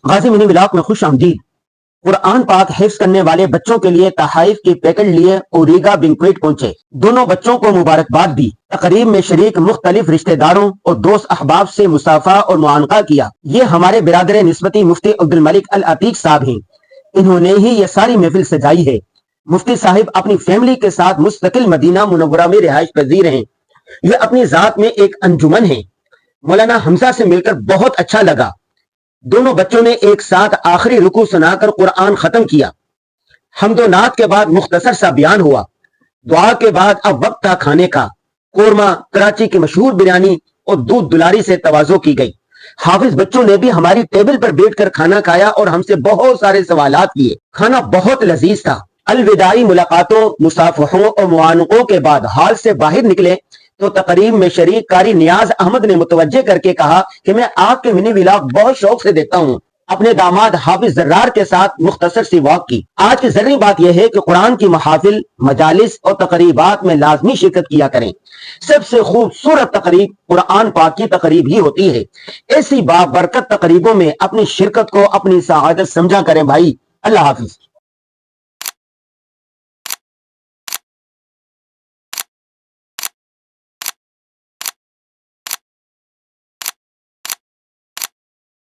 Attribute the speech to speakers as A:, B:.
A: غازی منی ولاق میں خوش آمدید۔ قرآن پاک حفظ کرنے والے بچوں کے لیے تحائف کے پیکٹ لیے اوریگا بنکویٹ پہنچے۔ دونوں بچوں کو مبارکباد دی۔ تقریب میں شریک مختلف رشتہ داروں اور دوست احباب سے مصافحہ اور معانقہ کیا۔ یہ ہمارے برادر نسبتی مفتی عبدالملک العتیق صاحب ہیں۔ انہوں نے ہی یہ ساری محفل سجائی ہے۔ مفتی صاحب اپنی فیملی کے ساتھ مستقل مدینہ منورہ میں رہائش پذیر ہیں۔ یہ اپنی ذات میں ایک انجمن ہے۔ مولانا حمزہ سے مل کر بہت اچھا لگا۔ دونوں بچوں نے ایک ساتھ آخری رکوع سنا کر قرآن ختم کیا۔ حمد و نعت کے بعد مختصر سا بیان ہوا۔ دعا کے بعد اب وقت تھا کھانے کا۔ قورمہ، کراچی کی مشہور بریانی اور دودھ دلاری سے تواضع کی گئی۔ حافظ بچوں نے بھی ہماری ٹیبل پر بیٹھ کر کھانا کھایا اور ہم سے بہت سارے سوالات کیے۔ کھانا بہت لذیذ تھا۔ الوداعی ملاقاتوں، مصافحوں اور معانقوں کے بعد ہال سے باہر نکلے تو تقریب میں شریک قاری نیاز احمد نے متوجہ کر کے کہا کہ میں آپ کے منی ولاگ بہت شوق سے دیکھتا ہوں۔ اپنے داماد حافظ زرار کے ساتھ مختصر سی واک کی۔ آج کی ضروری بات یہ ہے کہ قرآن کی محافل، مجالس اور تقریبات میں لازمی شرکت کیا کریں۔ سب سے خوبصورت تقریب قرآن پاک کی تقریب ہی ہوتی ہے۔ ایسی بابرکت تقریبوں میں اپنی شرکت کو اپنی سعادت سمجھا کریں بھائی۔ اللہ حافظ۔